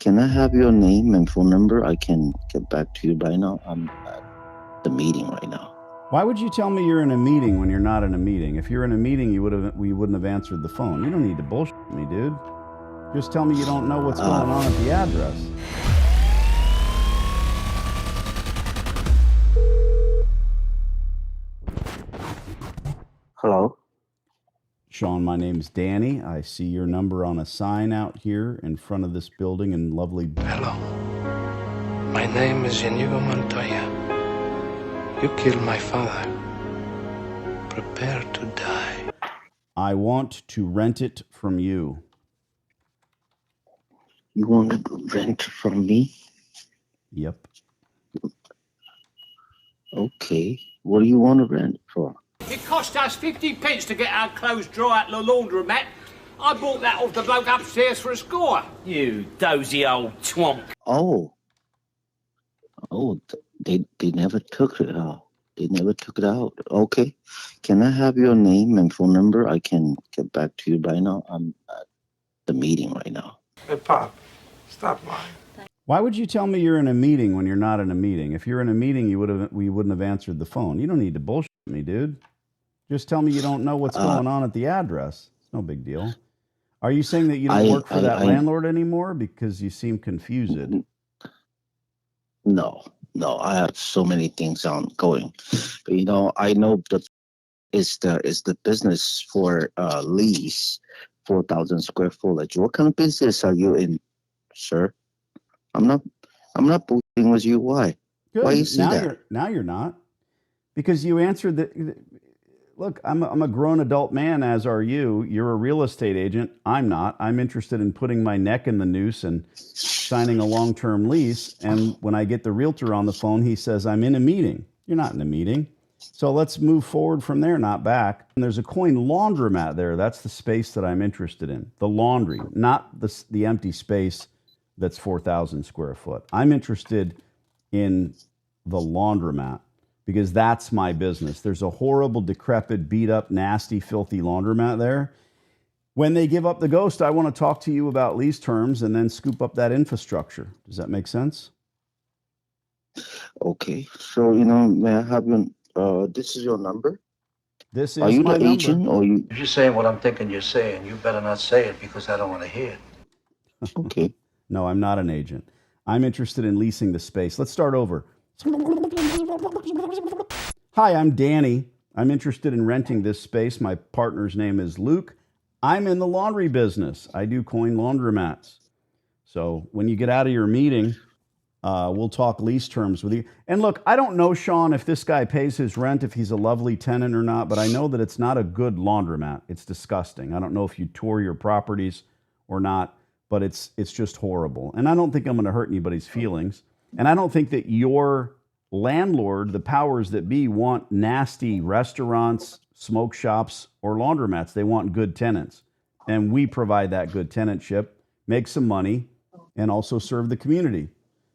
Can I have your name and phone number? I can get back to you right now. I'm at the meeting right now. Why would you tell me you're in a meeting when you're not in a meeting? If you're in a meeting, we wouldn't have answered the phone. You don't need to bullshit me, dude. Just tell me you don't know what's going on at the address. Hello? Sean, my name's Danny. I see your number on a sign out here in front of this building in lovely... Hello. My name is Inigo Montoya. You killed my father. Prepare to die. I want to rent it from you. You want to rent from me? Yep. Okay. What do you want to rent for? It cost us 50 pence to get our clothes dry at the Laundromat. I bought that off the bloke upstairs for a score. You dozy old twonk. Oh, they never took it out. They never took it out. Okay. Can I have your name and phone number? I can get back to you right now. I'm at the meeting right now. Hey, Pop, stop lying. Why would you tell me you're in a meeting when you're not in a meeting? If you're in a meeting, we wouldn't have answered the phone. You don't need to bullshit me, dude. Just tell me you don't know what's going on at the address. It's no big deal. Are you saying that you don't work for that landlord anymore? Because you seem confused. No, I have so many things ongoing. But I know that it's the business for Lease, 4,000 square footage. What kind of business are you in, sir? I'm not bullshitting with you. Why? Good. Why you see that? Now you're not. Because you answered the look, I'm a grown adult man, as are you. You're a real estate agent. I'm not. I'm interested in putting my neck in the noose and signing a long-term lease. And when I get the realtor on the phone, he says, I'm in a meeting. You're not in a meeting. So let's move forward from there, not back. And there's a coin laundromat there. That's the space that I'm interested in. The laundry, not the empty space that's 4,000 square foot. I'm interested in the laundromat, because that's my business. There's a horrible, decrepit, beat up, nasty, filthy laundromat there. When they give up the ghost, I want to talk to you about lease terms and then scoop up that infrastructure. Does that make sense? Okay. So, may I have your, this is your number? This is Are you my the number. agent or you? If you're saying what I'm thinking you're saying, you better not say it because I don't want to hear it. Okay. No, I'm not an agent. I'm interested in leasing the space. Let's start over. Hi, I'm Danny. I'm interested in renting this space. My partner's name is Luke. I'm in the laundry business. I do coin laundromats. So when you get out of your meeting, we'll talk lease terms with you. And look, I don't know, Sean, if this guy pays his rent, if he's a lovely tenant or not, but I know that it's not a good laundromat. It's disgusting. I don't know if you tour your properties or not, but it's just horrible. And I don't think I'm going to hurt anybody's feelings. And I don't think that your landlord, the powers that be, want nasty restaurants, smoke shops, or laundromats. They want good tenants. And we provide that good tenantship, make some money, and also serve the community.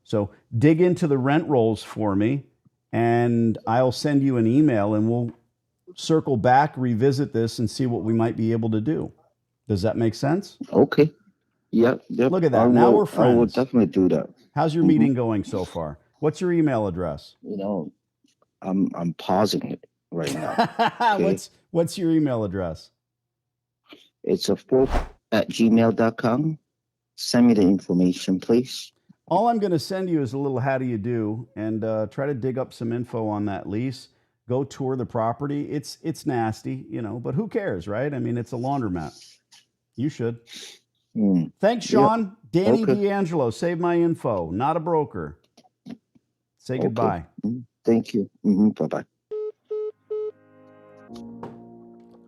So dig into the rent rolls for me, and I'll send you an email, and we'll circle back, revisit this, and see what we might be able to do. Does that make sense? Okay. Yep. Look at that. Now we're friends. I will definitely do that. How's your meeting going so far? What's your email address? I'm pausing it right now. Okay? What's your email address? It's a 4@gmail.com. Send me the information, please. All I'm going to send you is a little how do you do, and try to dig up some info on that lease. Go tour the property. It's nasty, but who cares, right? I mean, it's a laundromat. You should. Thanks, Sean. Yep. Danny D'Angelo, save my info. Not a broker. Say goodbye. Thank you. Bye-bye.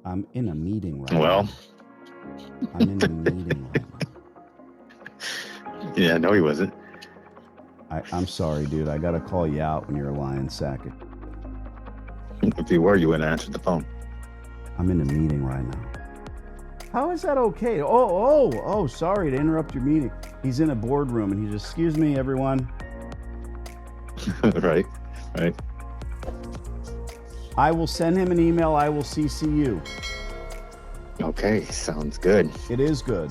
I'm in a meeting right now. Well. I'm in a meeting right now. Yeah, no, he wasn't. I'm sorry, dude. I got to call you out when you're a lying sack. If you were, you wouldn't answer the phone. I'm in a meeting right now. How is that okay? Oh, sorry to interrupt your meeting. He's in a boardroom and he just, excuse me, everyone. Right. I will send him an email. I will CC you. Okay, sounds good. It is good.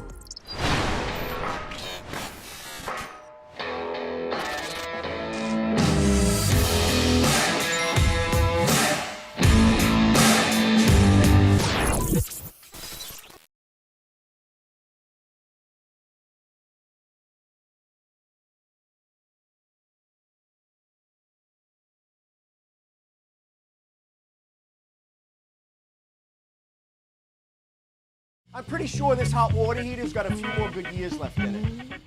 I'm pretty sure this hot water heater's got a few more good years left in it.